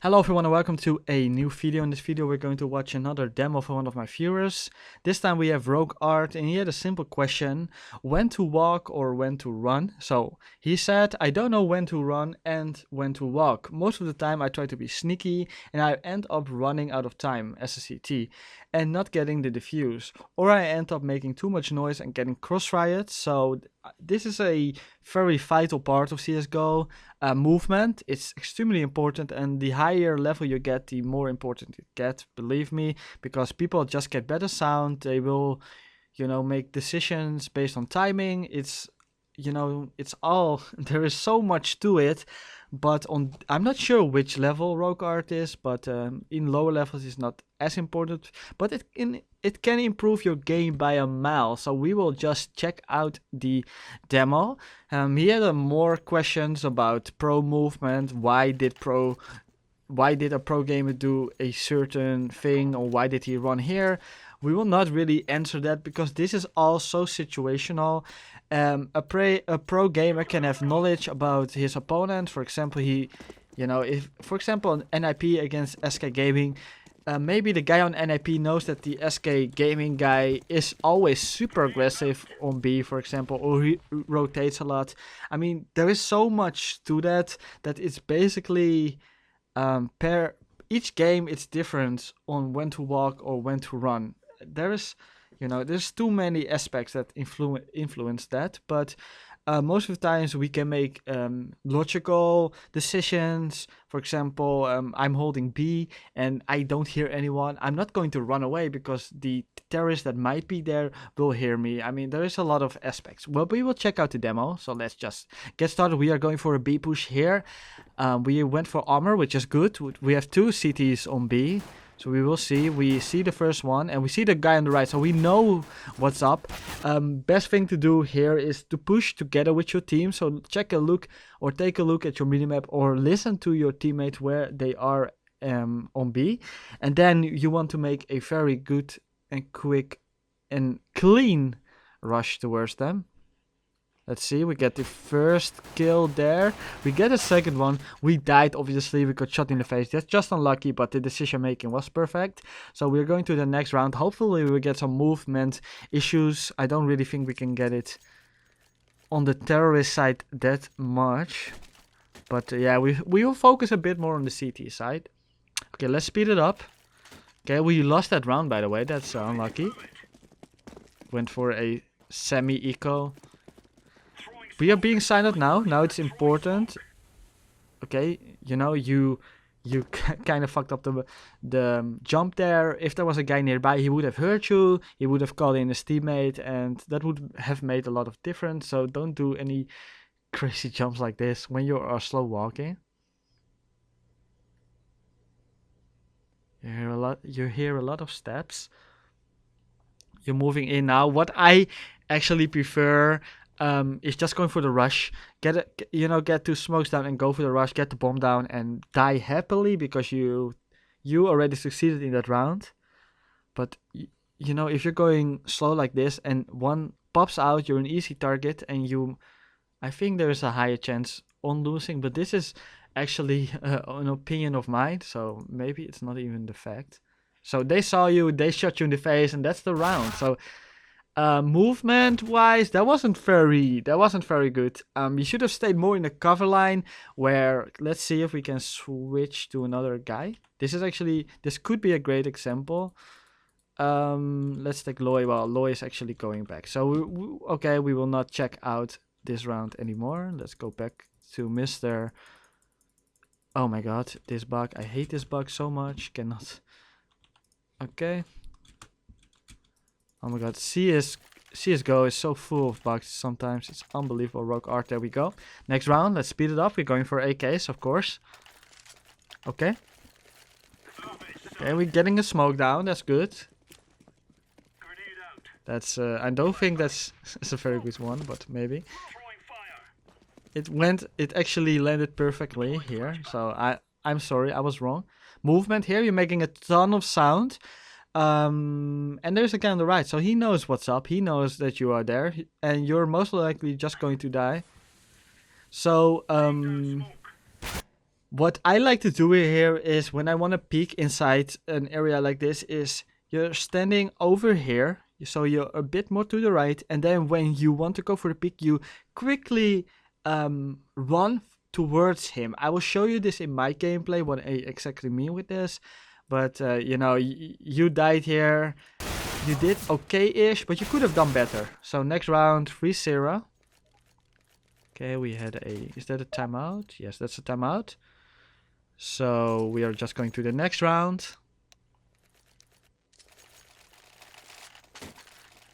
Hello everyone and welcome to a new video. In this video we're going to watch another demo for one of my viewers. This time we have Rogue Art and he had a simple question: when to walk or when to run? So he said, I don't know when to run and when to walk. Most of the time I try to be sneaky and I end up running out of time as a CT and not getting the defuse. Or I end up making too much noise and getting cross-fired. So this is a very vital part of CSGO. Movement, it's extremely important, and the higher level you get, the more important it gets, believe me, because people just get better sound. They will, make decisions based on timing. It's all there is so much to it. But I'm not sure which level Rogue Art is, but in lower levels it's not as important. But it can improve your game by a mile. So we will just check out the demo. He had more questions about pro movement. Why did a pro gamer do a certain thing, or why did he run here? We will not really answer that because this is all so situational. A pro gamer can have knowledge about his opponent. For example, if for example an NIP against SK Gaming, maybe the guy on NIP knows that the SK Gaming guy is always super aggressive on B, for example, or he rotates a lot. I mean, there is so much to that it's basically per each game it's different on when to walk or when to run. There's too many aspects that influence that, but most of the times we can make logical decisions. For example, I'm holding B and I don't hear anyone. I'm not going to run away because the terrorists that might be there will hear me. I mean, there is a lot of aspects. Well, we will check out the demo, so let's just get started. We are going for a B push here. We went for armor, which is good. We have two CTs on B. So we will see. We see the first one and we see the guy on the right. So we know what's up. Best thing to do here is to push together with your team. So take a look at your minimap or listen to your teammates where they are on B. And then you want to make a very good and quick and clean rush towards them. Let's see, we get the first kill there. We get a second one. We died, obviously. We got shot in the face. That's just unlucky, but the decision making was perfect. So we're going to the next round. Hopefully we will get some movement issues. I don't really think we can get it on the terrorist side that much. But yeah, we will focus a bit more on the CT side. Okay, let's speed it up. Okay, we lost that round, by the way. That's unlucky. Went for a semi-eco. We are being signed up now. Now it's important. Okay, you kind of fucked up the jump there. If there was a guy nearby, he would have heard you. He would have called in his teammate, and that would have made a lot of difference. So don't do any crazy jumps like this when you are slow walking. You hear a lot of steps. You're moving in now. What I actually prefer is just going for the rush. Get two smokes down and go for the rush. Get the bomb down and die happily because you already succeeded in that round. But if you're going slow like this and one pops out, you're an easy target, and I think there's a higher chance on losing. But this is actually an opinion of mine, so maybe it's not even the fact. So they saw you, they shot you in the face, and that's the round. So movement wise, that wasn't very good. You should have stayed more in the cover line, where let's see if we can switch to another guy. This could be a great example. Let's take Loy. Well, Loy is actually going back, so we will not check out this round anymore. Let's go back to Mr. Oh my god, this bug, I hate this bug so much. Cannot. Okay. Oh my god, CSGO is so full of bugs sometimes. It's unbelievable. Rogue Art, there we go. Next round, let's speed it up. We're going for AKs, of course. Okay. Okay, we're getting a smoke down. That's good. That's, I don't think that's a very good one, but maybe. It actually landed perfectly here. So I'm sorry, I was wrong. Movement here, you're making a ton of sound. And there's a guy on the right, so he knows what's up. He knows that you are there, and you're most likely just going to die. So What I like to do here is when I want to peek inside an area like this is you're standing over here, so you're a bit more to the right, and then when you want to go for the peek, you quickly run towards him. I will show you this in my gameplay, what I exactly mean with this, but you know, you died here. You did okay-ish, but you could have done better. So next round, 3-0. Okay, we had a... Is that a timeout? Yes, that's a timeout. So we are just going to the next round.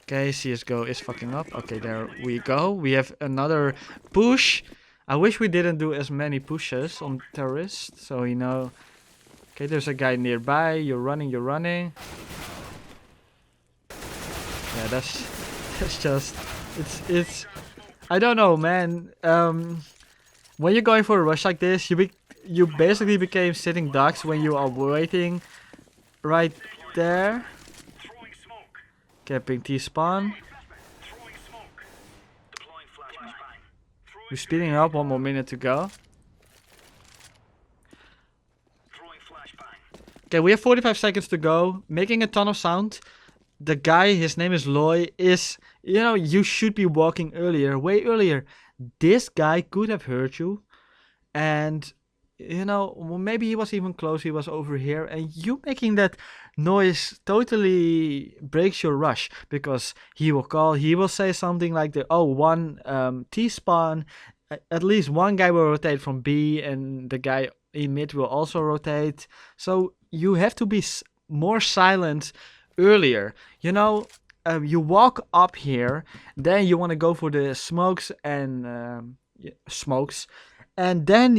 Okay, CSGO is fucking up. Okay, there we go. We have another push. I wish we didn't do as many pushes on terrorists. So, you know... Okay, there's a guy nearby. You're running, you're running. Yeah, that's just... It's... I don't know, man. When you're going for a rush like this, you basically became sitting ducks when you are waiting right there. Capping T-spawn. We're speeding up, 1 more minute to go. Okay, we have 45 seconds to go. Making a ton of sound. The guy, his name is Loy, is... You know, you should be walking earlier, way earlier. This guy could have hurt you. And, you know, maybe he was even close, he was over here. And you making that noise totally breaks your rush. Because he will call, he will say something like, one T-spawn. At least one guy will rotate from B and the guy in mid will also rotate. So you have to be more silent earlier. You know, you walk up here, then you want to go for the smokes and smokes, and then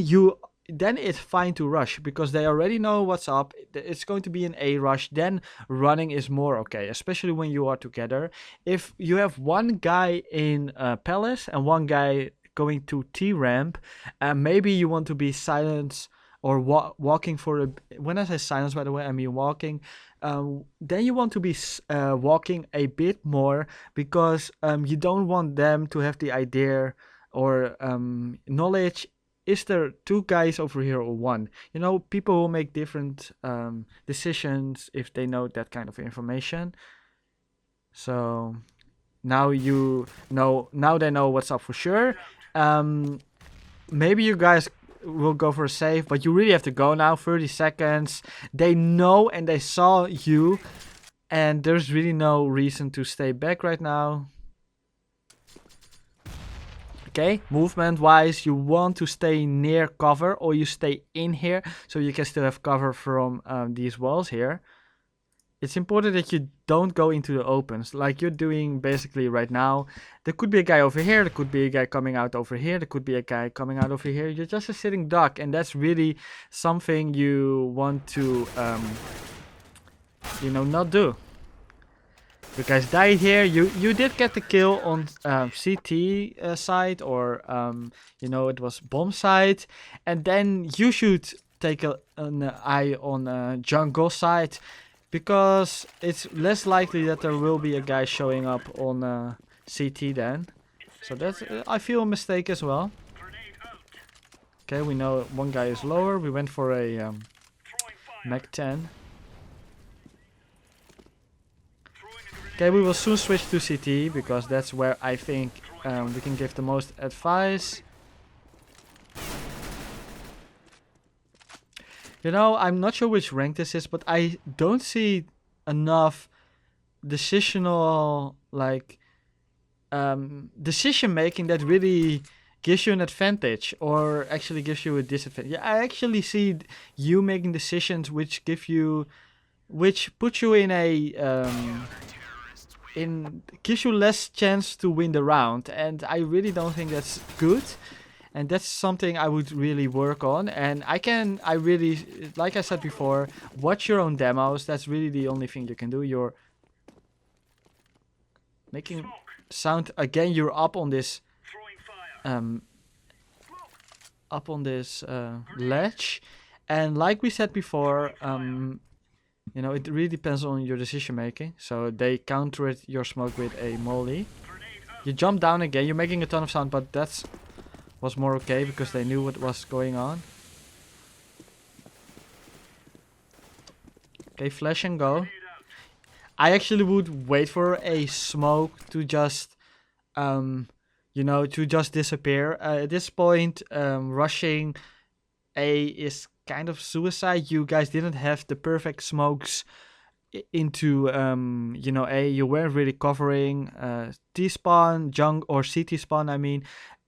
it's fine to rush because they already know what's up. It's going to be an A rush. Then running is more okay, especially when you are together. If you have one guy in Palace and one guy going to T ramp, maybe you want to be silent or walking for a... When I say silence, by the way, I mean walking. Then you want to be walking a bit more because you don't want them to have the idea or knowledge. Is there 2 guys over here or 1? You know, people will make different decisions if they know that kind of information. So now you know, now they know what's up for sure. Maybe you guys will go for a save, but you really have to go now. 30 seconds. They know and they saw you, and there's really no reason to stay back right now. Okay, movement wise, you want to stay near cover or you stay in here so you can still have cover from these walls here. It's important that you don't go into the opens like you're doing basically right now. There could be a guy over here, there could be a guy coming out over here, there could be a guy coming out over here. You're just a sitting duck, and that's really something you want to, you know, not do. You guys died here. You did get the kill on CT side or, you know, it was bomb side. And then you should take an eye on jungle side. Because it's less likely that there will be a guy showing up on CT then. So that's, I feel a mistake as well. Okay, we know one guy is lower. We went for a Mac 10. Okay, we will soon switch to CT because that's where I think we can give the most advice. You know, I'm not sure which rank this is, but I don't see enough decisional, like, decision making that really gives you an advantage or actually gives you a disadvantage. Yeah, I actually see you making decisions which give you, which puts you in a, gives you less chance to win the round, and I really don't think that's good. And that's something I would really work on. And I really, like I said before, watch your own demos. That's really the only thing you can do. You're making sound again. You're up on this, ledge. And like we said before, you know, it really depends on your decision making. So they countered your smoke with a molly. You jump down again. You're making a ton of sound, but that's was more okay because they knew what was going on. Okay, flash and go. I actually would wait for a smoke to just, to just disappear. At this point, rushing A is kind of suicide. You guys didn't have the perfect smokes into, A. You weren't really covering T spawn, or CT spawn, I mean,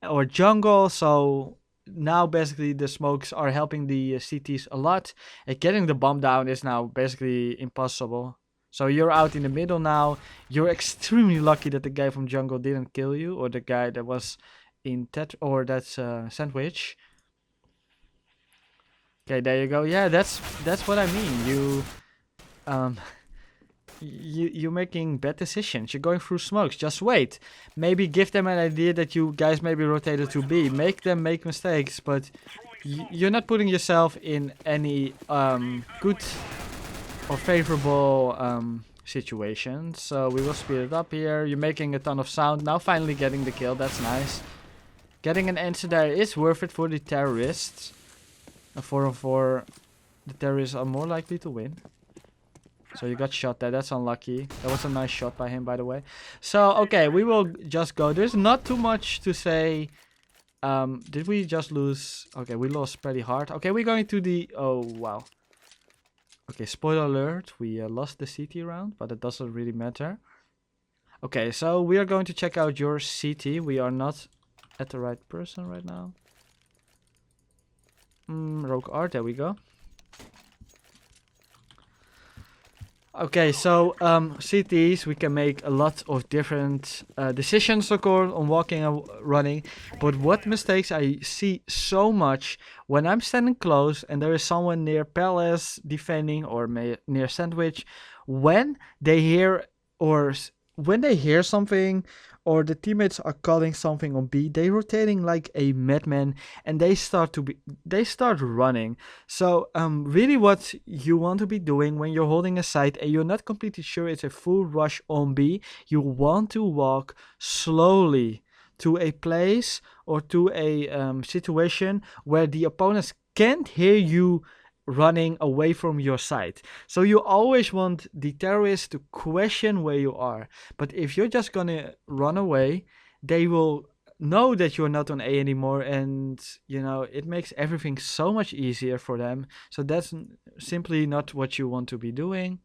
or jungle. So now basically the smokes are helping the CTs a lot. And getting the bomb down is now basically impossible. So you're out in the middle now. You're extremely lucky that the guy from jungle didn't kill you, or the guy that was in that's sandwich. Okay, there you go. Yeah, that's what I mean. Um you're making bad decisions. You're going through smokes. Just wait. Maybe give them an idea that you guys maybe rotated to B. Make them make mistakes, but you're not putting yourself in any good or favorable situation. So we will speed it up here. You're making a ton of sound. Now finally getting the kill. That's nice. Getting an answer there is worth it for the terrorists. A 4-on-4, the terrorists are more likely to win. So you got shot there. That's unlucky. That was a nice shot by him, by the way. So, okay, we will just go. There's not too much to say. Did we just lose? Okay, we lost pretty hard. Okay, we're going to the... Oh, wow. Okay, spoiler alert. We lost the CT round, but it doesn't really matter. Okay, so we are going to check out your CT. We are not at the right person right now. Rogue Art, there we go. Okay, so CTs, we can make a lot of different decisions, of course, on walking and running. But what mistakes I see so much when I'm standing close and there is someone near Palace defending or near Sandwich, when they hear something or the teammates are calling something on B, they rotating like a madman and they start running. So really what you want to be doing when you're holding a site and you're not completely sure it's a full rush on B, you want to walk slowly to a place or to a situation where the opponents can't hear you running away from your site. So you always want the terrorists to question where you are. But if you're just gonna run away, they will know that you're not on A anymore, and it makes everything so much easier for them. So that's simply not what you want to be doing.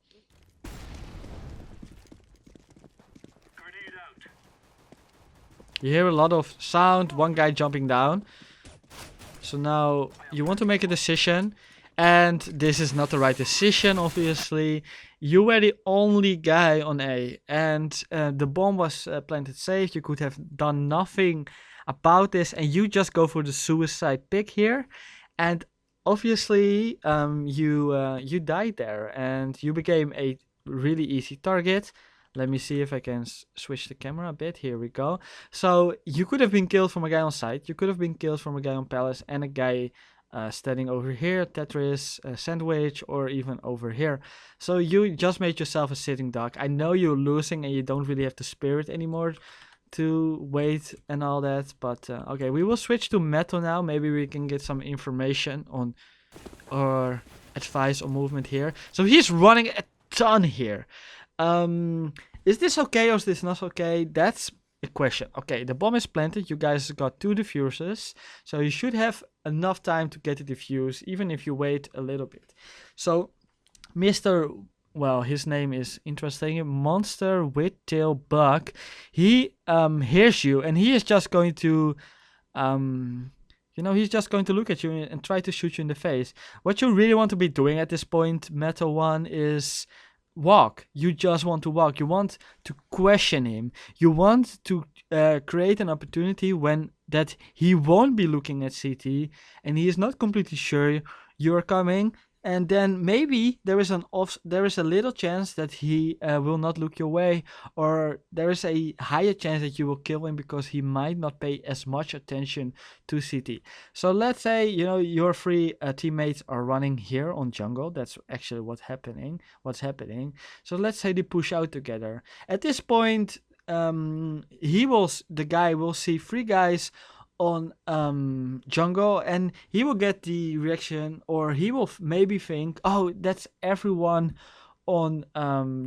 You hear a lot of sound, one guy jumping down. So now you want to make a decision. And this is not the right decision, obviously. You were the only guy on A. And the bomb was planted safe. You could have done nothing about this. And you just go for the suicide pick here. And obviously, you died there. And you became a really easy target. Let me see if I can switch the camera a bit. Here we go. So you could have been killed from a guy on site. You could have been killed from a guy on Palace and a guy standing over here, Tetris, Sandwich, or even over here. So you just made yourself a sitting duck. I know you're losing and you don't really have the spirit anymore to wait and all that. But okay, we will switch to Metal now. Maybe we can get some information on or advice on movement here. So he's running a ton here. Is this okay or is this not okay? That's a question. Okay, the bomb is planted. You guys got 2 diffusers. So you should have enough time to get the defuse, even if you wait a little bit. So Mr. Well, his name is interesting. Monster with Tail Bug. He hears you and he is just going to he's just going to look at you and try to shoot you in the face. What you really want to be doing at this point, Metal One, is walk. You just want to walk. You want to question him. You want to create an opportunity when that he won't be looking at CT and he is not completely sure you're coming. And then maybe there is a little chance that he will not look your way, or there is a higher chance that you will kill him because he might not pay as much attention to CT. So let's say your 3 teammates are running here on jungle. That's actually what's happening. So let's say they push out together. At this point, the guy will see 3 guys on jungle, and he will get the reaction, or he will maybe think, oh, that's everyone on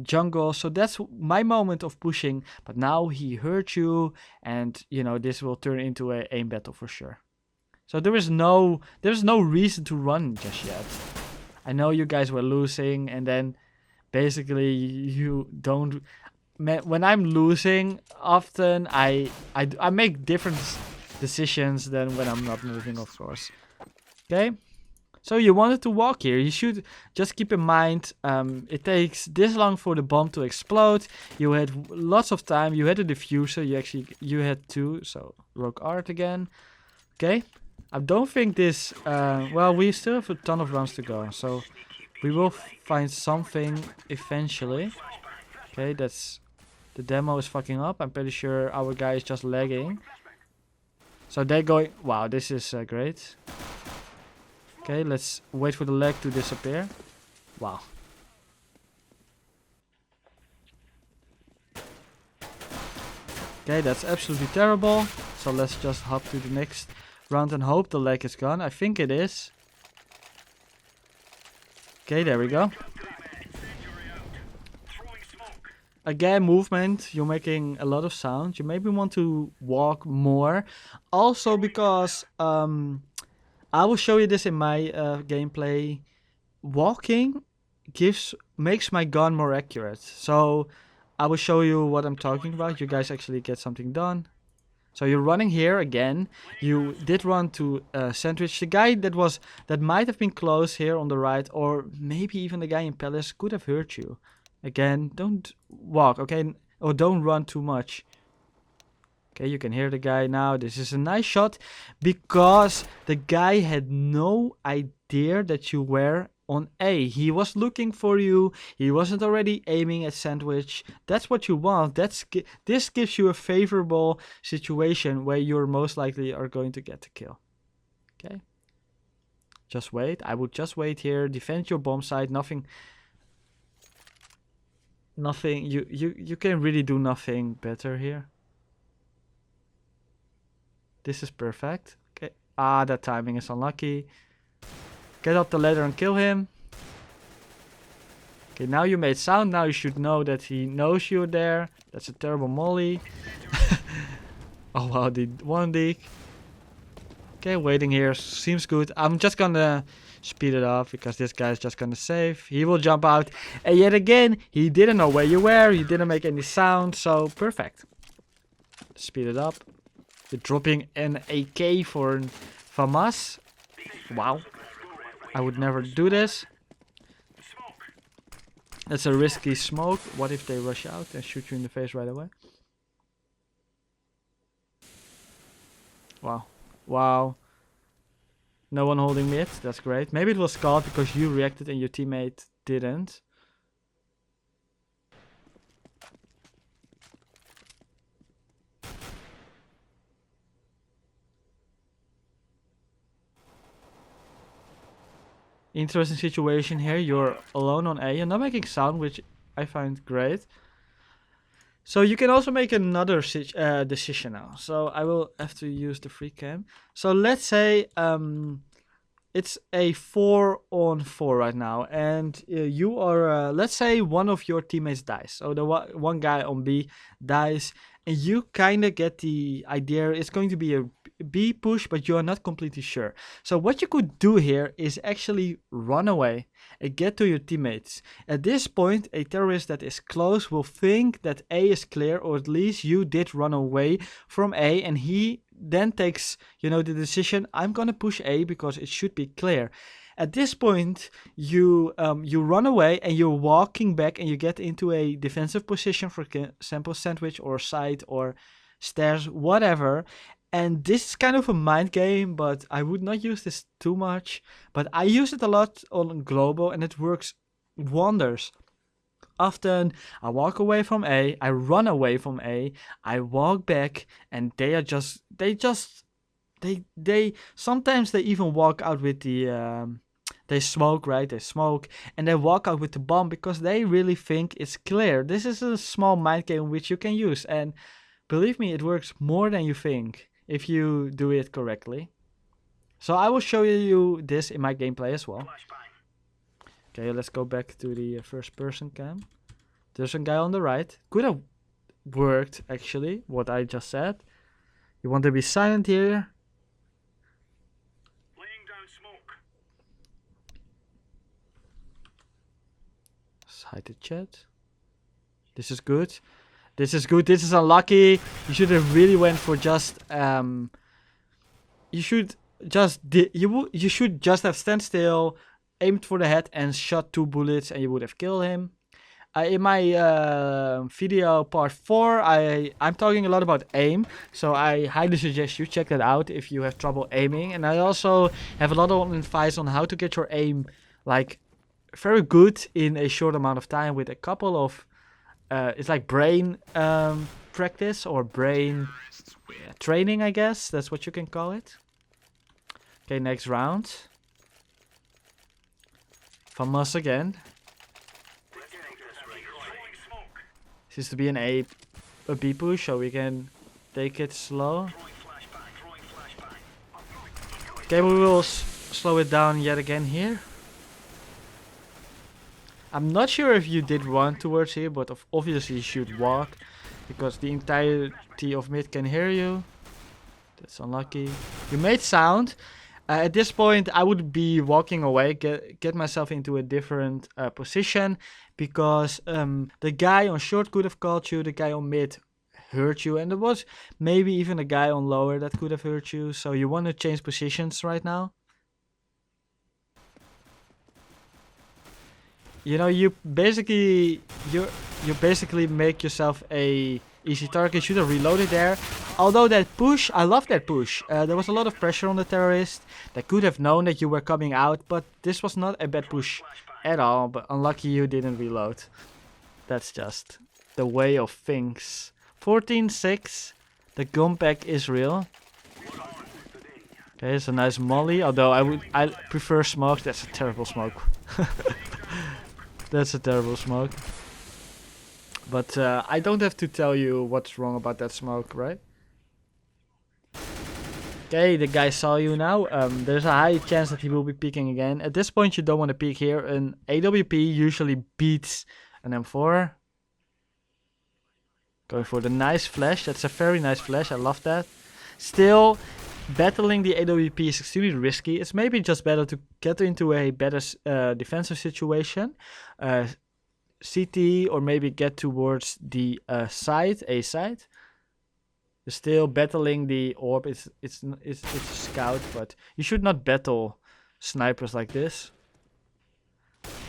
jungle, so that's my moment of pushing. But now he hurt you, and this will turn into a aim battle for sure. So there's no reason to run just yet. I know you guys were losing, and then basically you don't. When I'm losing, often I make different decisions than when I'm not moving, of course. Okay. So you wanted to walk here. You should just keep in mind, it takes this long for the bomb to explode. You had lots of time. You had a diffuser. You had two. So Rogue Art again. Okay. I don't think this. Well, we still have a ton of rounds to go, so we will find something eventually. Okay, the demo is fucking up. I'm pretty sure our guy is just lagging. So they're going. Wow, this is great. Okay, let's wait for the leg to disappear. Wow. Okay, that's absolutely terrible. So let's just hop to the next round and hope the leg is gone. I think it is. Okay, there we go. Again, movement. You're making a lot of sound. You maybe want to walk more. Also because I will show you this in my gameplay. Walking makes my gun more accurate. So I will show you what I'm talking about. You guys actually get something done. So you're running here again. You did run to Sandwich. The guy that might have been close here on the right, or maybe even the guy in Palace, could have hurt you. Again, don't walk, okay? Or don't run too much. Okay, you can hear the guy now. This is a nice shot because the guy had no idea that you were on A. He was looking for you. He wasn't already aiming at Sandwich. That's what you want. This gives you a favorable situation where you're most likely are going to get the kill. Okay. Just wait. I would just wait here. Defend your bomb site. Nothing. You can really do nothing better here. This is perfect. Okay. Ah, that timing is unlucky. Get up the ladder and kill him. Okay, now you made sound. Now you should know that he knows you're there. That's a terrible molly. Oh wow, the one dig. Okay, waiting here seems good. I'm just gonna speed it up because this guy's just gonna save. He will jump out. And yet again, he didn't know where you were. He didn't make any sound. So perfect. Speed it up. You're dropping an AK for FAMAS. Wow. I would never do this. That's a risky smoke. What if they rush out and shoot you in the face right away? Wow. Wow. No one holding mid. That's great. Maybe it was called because you reacted and your teammate didn't. Interesting situation here. You're alone on A. You're not making sound, which I find great. So you can also make another decision now. So I will have to use the free cam. So let's say it's a 4-on-4 right now, and you are let's say one of your teammates dies. So the one guy on B dies, and you kind of get the idea it's going to be a B push, but you are not completely sure. So what you could do here is actually run away and get to your teammates. At this point, a terrorist that is close will think that A is clear, or at least you did run away from A, and he then takes, the decision, I'm gonna push A because it should be clear. At this point, you run away and you're walking back and you get into a defensive position, for example, Sandwich or side or stairs, whatever. And this is kind of a mind game, but I would not use this too much. But I use it a lot on global and it works wonders. Often I walk away from A, I run away from A, I walk back, and they sometimes they even walk out with the they smoke, right? They smoke and they walk out with the bomb because they really think it's clear. This is a small mind game which you can use, and believe me, it works more than you think. if you do it correctly. So I will show you this in my gameplay as well. Okay, let's go back to the first person cam. There's a guy on the right. Could have worked, actually, what I just said. You want to be silent here. Laying down smoke. Let's hide the chat. This is good. This is good. This is unlucky. You should have really went for just you should just have stand still, aimed for the head and shot 2 bullets and you would have killed him. In my video part 4, I'm talking a lot about aim, so I highly suggest you check that out if you have trouble aiming. And I also have a lot of advice on how to get your aim like very good in a short amount of time with a couple of it's like brain practice or brain training, I guess. That's what you can call it. Okay, next round. Famous again. Seems to be an A B push, so we can take it slow. Okay, we will slow it down yet again here. I'm not sure if you did run towards here, but obviously you should walk, because the entirety of mid can hear you. That's unlucky. You made sound. At this point, I would be walking away, get myself into a different position, because the guy on short could have caught you, the guy on mid hurt you, and there was maybe even a guy on lower that could have hurt you. So you want to change positions right now. You know, you basically make yourself a easy target. Should have reloaded there. Although that push, I love that push. There was a lot of pressure on the terrorist. They could have known that you were coming out, but this was not a bad push at all. But unlucky you didn't reload. That's just the way of things. 14-6. The comeback is real. Okay, it's a nice molly. Although I prefer smoke. That's a terrible smoke. That's a terrible smoke. But I don't have to tell you what's wrong about that smoke, right? Okay, the guy saw you now. There's a high chance that he will be peeking again. At this point, you don't want to peek here. An AWP usually beats an M4. Going for the nice flash. That's a very nice flash. I love that. Still, battling the AWP is extremely risky. It's maybe just better to get into a better defensive situation. CT, or maybe get towards the side, A side. You're still battling the orb. It's a scout, but you should not battle snipers like this.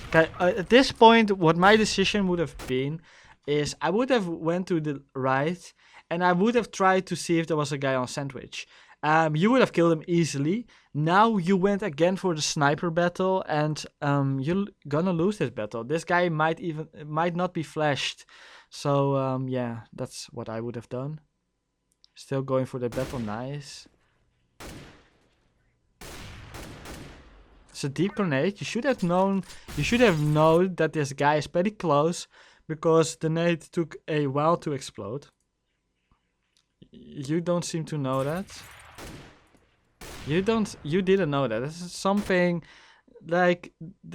Okay, at this point, what my decision would have been is I would have went to the right and I would have tried to see if there was a guy on sandwich. You would have killed him easily. Now you went again for the sniper battle, and you're gonna lose this battle. This guy might not be flashed. So yeah, that's what I would have done. Still going for the battle, nice. It's a deep grenade. You should have known that this guy is pretty close, because the nade took a while to explode. You don't seem to know that. You didn't know that. This is something like,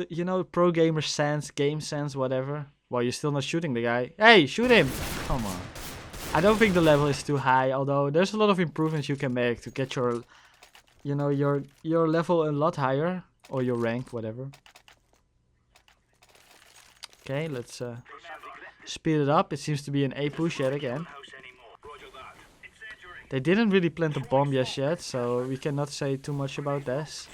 you know, pro gamer sense, game sense, whatever. Well, you're still not shooting the guy. Hey, shoot him! Come on. I don't think the level is too high, although there's a lot of improvements you can make to get your, you know, your level a lot higher, or your rank, whatever. Okay, let's speed it up. It seems to be an A push yet again. They didn't really plant the bomb just yet, so we cannot say too much about this.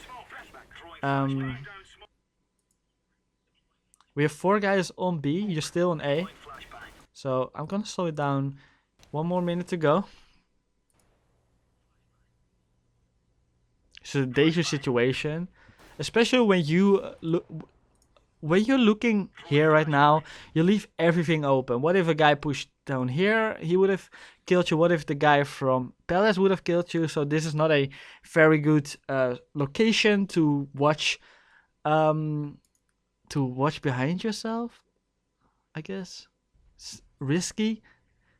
We have 4 guys on B. You're still on A. So I'm gonna slow it down. 1 more minute to go. It's a dangerous situation, especially when when you're looking here right now. You leave everything open. What if a guy pushed down here? He would have killed you. What if the guy from Palace would have killed you? So this is not a very good location to watch. To watch behind yourself, I guess. It's risky.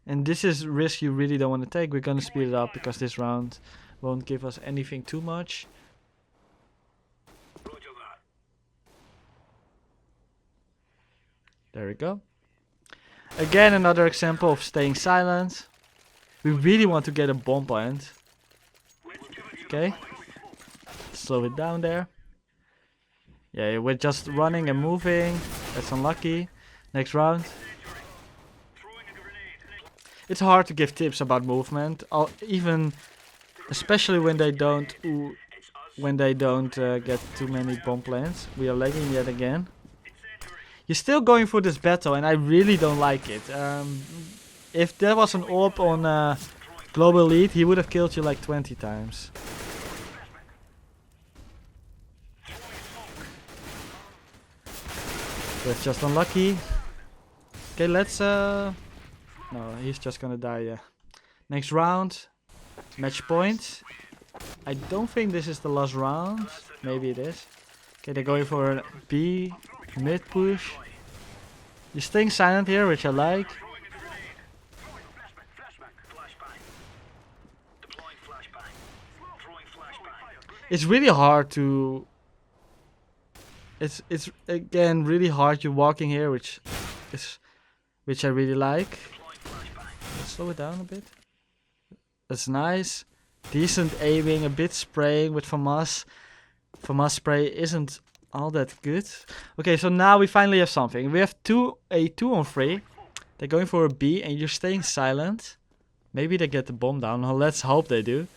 And this is risk you really don't want to take. We're gonna speed it up because this round won't give us anything too much. There we go. Again, another example of staying silent. We really want to get a bomb plant. Okay. Slow it down there. Yeah, we're just running and moving. That's unlucky. Next round. It's hard to give tips about movement, even especially when they don't get too many bomb plants. We are lagging yet again. You're still going for this battle, and I really don't like it. If there was an orb on Global Lead, he would have killed you like 20 times. That's just unlucky. Okay, let's no, he's just gonna die, yeah. Next round. Match point. I don't think this is the last round. Maybe it is. Okay, they're going for a B mid push. You're staying silent here, which I like. It's really hard to... It's again really hard. You're walking here, which I really like. Let's slow it down a bit. That's nice. Decent aiming, a bit spraying with FAMAS. FAMAS spray isn't all that good. Okay, so now we finally have something. We have a 2-on-3. They're going for a B and you're staying silent. Maybe they get the bomb down. Well, let's hope they do.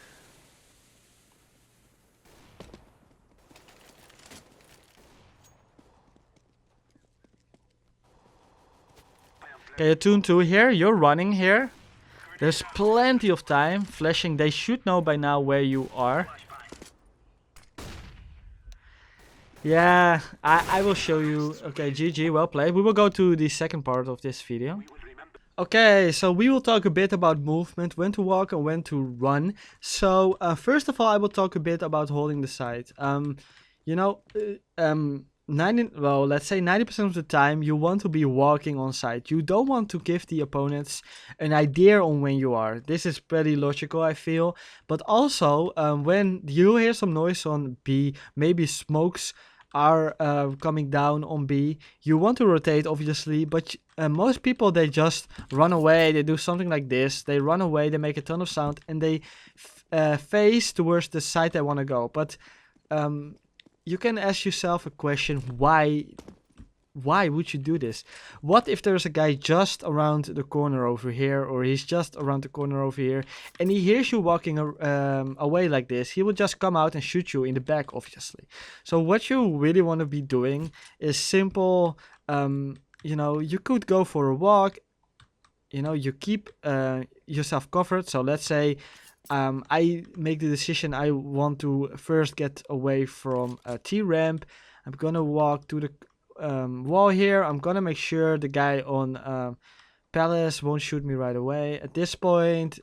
Okay, a 2-on-2 here. You're running here. There's plenty of time. Flashing, they should know by now where you are. Yeah, I will show you. Okay, GG, well played. We will go to the second part of this video. Okay, so we will talk a bit about movement, when to walk and when to run. So first of all, I will talk a bit about holding the side. Let's say 90% of the time you want to be walking on site. You don't want to give the opponents an idea on when you are. This is pretty logical, I feel. But also, when you hear some noise on B, maybe smokes are coming down on B, you want to rotate, obviously. But most people, they just run away. They do something like this. They run away, they make a ton of sound, and they face towards the side they want to go. But... you can ask yourself a question, why would you do this? What if there's a guy just around the corner over here, or he's just around the corner over here, and he hears you walking away like this? He will just come out and shoot you in the back, obviously. So what you really want to be doing is simple. You could go for a walk. You keep yourself covered. So let's say I make the decision I want to first get away from a T-ramp. I'm gonna walk to the wall here. I'm gonna make sure the guy on Palace won't shoot me right away. At this point,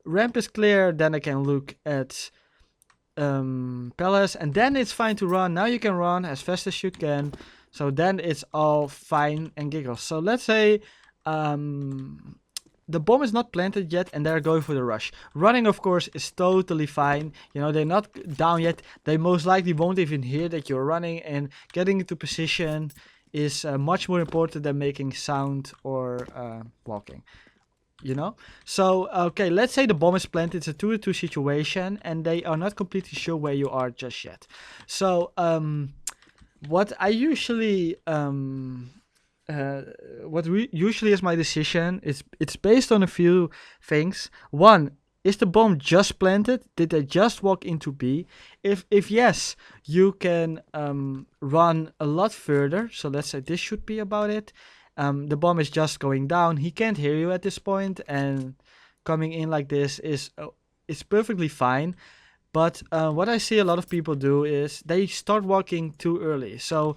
ramp is clear, then I can look at Palace, and then it's fine to run. Now you can run as fast as you can. So then it's all fine and giggles. So let's say the bomb is not planted yet and they're going for the rush. Running, of course, is totally fine. They're not down yet. They most likely won't even hear that you're running, and getting into position is much more important than making sound or walking. So, okay, let's say the bomb is planted. It's a 2-2 situation and they are not completely sure where you are just yet. So, what I usually... usually is my decision. It's based on a few things. One, is the bomb just planted? Did they just walk into B? If yes, you can run a lot further. So let's say this should be about it. The bomb is just going down. He can't hear you at this point, and coming in like this is perfectly fine. But what I see a lot of people do is they start walking too early. So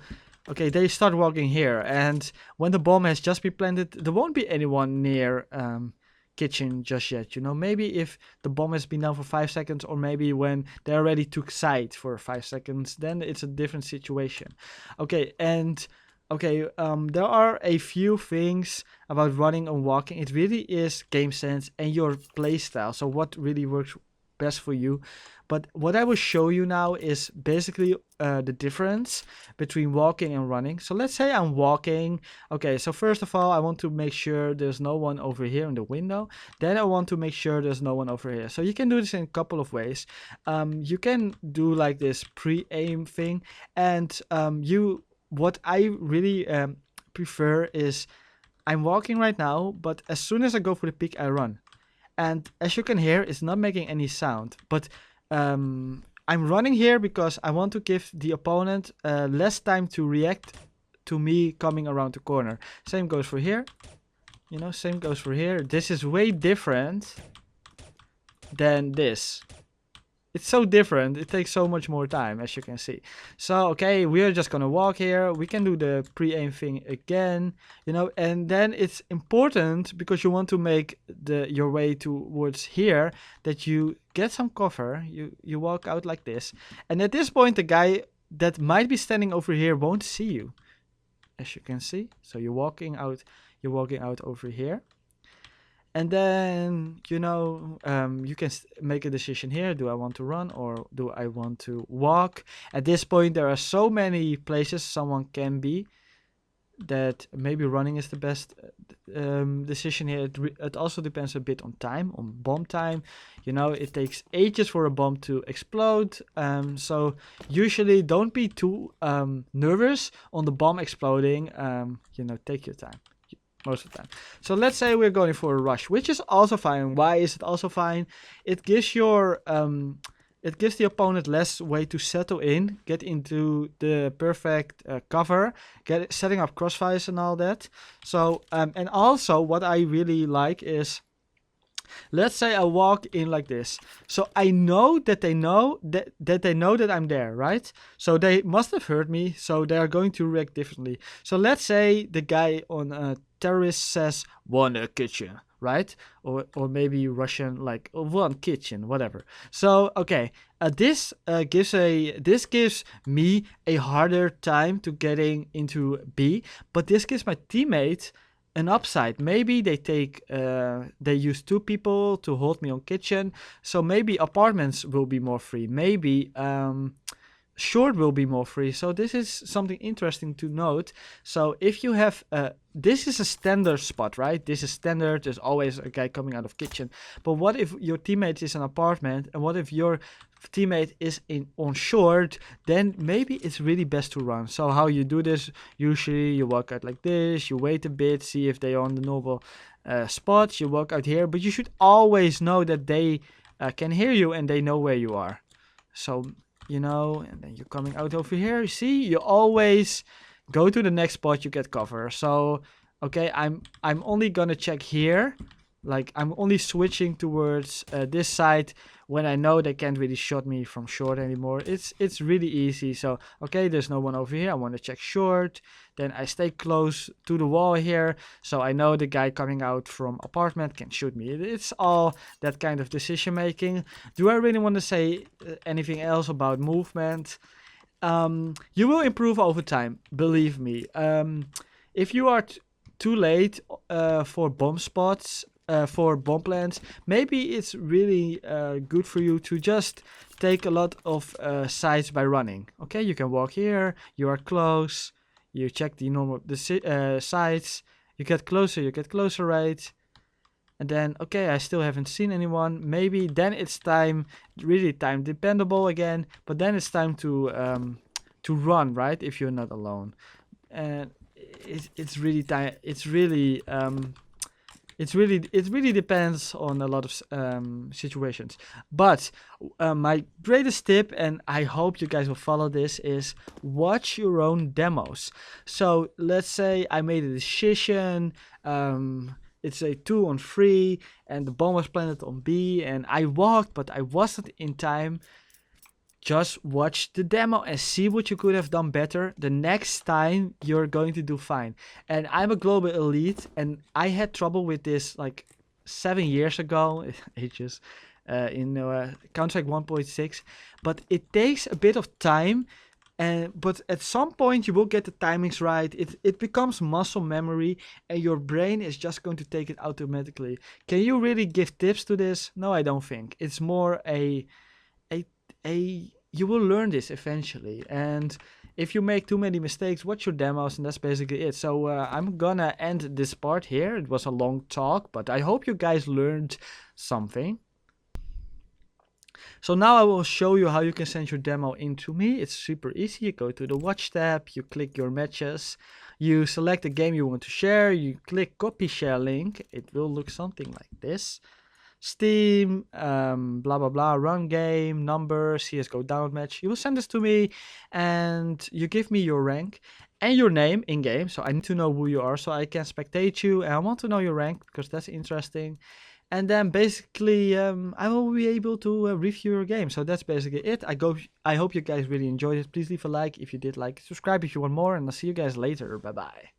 okay, they start walking here, and when the bomb has just been planted, there won't be anyone near kitchen just yet. Maybe if the bomb has been down for 5 seconds, or maybe when they already took site for 5 seconds, then it's a different situation. Okay, and okay, there are a few things about running and walking. It really is game sense and your play style. So what really works best for you. But what I will show you now is basically the difference between walking and running. So let's say I'm walking. Okay, so first of all, I want to make sure there's no one over here in the window. Then I want to make sure there's no one over here. So you can do this in a couple of ways. You can do like this pre-aim thing, and what I really prefer is I'm walking right now, but as soon as I go for the peak, I run. And as you can hear, it's not making any sound. But I'm running here because I want to give the opponent less time to react to me coming around the corner. Same goes for here. You know, same goes for here. This is way different than this. It's so different. It takes so much more time, as you can see. So, okay, we're just gonna walk here. We can do the pre-aim thing again, you know, and then it's important because you want to make your way towards here that you get some cover. You walk out like this. And at this point, the guy that might be standing over here won't see you, as you can see. So you're walking out over here. And then, you know, you can make a decision here. Do I want to run or do I want to walk? At this point, there are so many places someone can be that maybe running is the best decision here. It also depends a bit on time, on bomb time. You know, it takes ages for a bomb to explode. So usually don't be too nervous on the bomb exploding. You know, take your time. Most of the time. So let's say we're going for a rush, which is also fine. Why is it also fine? It gives the opponent less way to settle in, get into the perfect cover, setting up crossfires and all that. So and also what I really like is, let's say I walk in like this. So I know that they know that I'm there, right? So they must have heard me, so they are going to react differently. So let's say the guy on terrorist says one kitchen, right? Or maybe Russian like one kitchen, whatever. So okay, this gives me a harder time to getting into B, but this gives my teammate an upside. Maybe they use 2 people to hold me on kitchen, so maybe apartments will be more free. Maybe short will be more free. So this is something interesting to note. So if you have this is a standard spot, right? This is standard. There's always a guy coming out of kitchen. But what if your teammate is an apartment, and what if your teammate is on short? Then maybe it's really best to run. So how you do this? Usually you walk out like this. You wait a bit, see if they are on the normal spots. You walk out here, but you should always know that they can hear you and they know where you are. So you know, and then you're coming out over here. You see, you always go to the next spot, you get cover. So okay, I'm only gonna check here. Like I'm only switching towards this side when I know they can't really shot me from short anymore. It's really easy. So okay, there's no one over here. I want to check short. Then I stay close to the wall here, so I know the guy coming out from apartment can shoot me. It's all that kind of decision making. Do I really want to say anything else about movement? You will improve over time, believe me. If you are too late for bomb spots, for bomb plants, maybe it's really good for you to just take a lot of sides by running. Okay, you can walk here, you are close, you check the normal sides, you get closer, right? And then, okay, I still haven't seen anyone. Maybe then it's time, really time dependable again, but then it's time to run, right? If you're not alone. And it's really time. It really depends on a lot of situations. But my greatest tip, and I hope you guys will follow this, is watch your own demos. So let's say I made a decision. It's a 2-on-3, and the bomb was planted on B, and I walked, but I wasn't in time. Just watch the demo and see what you could have done better. The next time you're going to do fine. And I'm a global elite, and I had trouble with this like 7 years ago, ages, in Counter-Strike 1.6. But it takes a bit of time And but at some point you will get the timings right. It becomes muscle memory, and your brain is just going to take it automatically. Can you really give tips to this? No, I don't think. It's more a a you will learn this eventually. And if you make too many mistakes, watch your demos, and that's basically it. So I'm gonna end this part here. It was a long talk, but I hope you guys learned something. So now I will show you how you can send your demo in to me. It's super easy. You go to the watch tab, you click your matches, you select the game you want to share, you click copy share link. It will look something like this. Steam, blah blah blah, run game, number, CSGO download match. You will send this to me and you give me your rank and your name in game. So I need to know who you are so I can spectate you, and I want to know your rank because that's interesting. And then basically I will be able to review your game. So that's basically it. I hope you guys really enjoyed it. Please leave a like if you did, like, subscribe if you want more, and I'll see you guys later. Bye bye.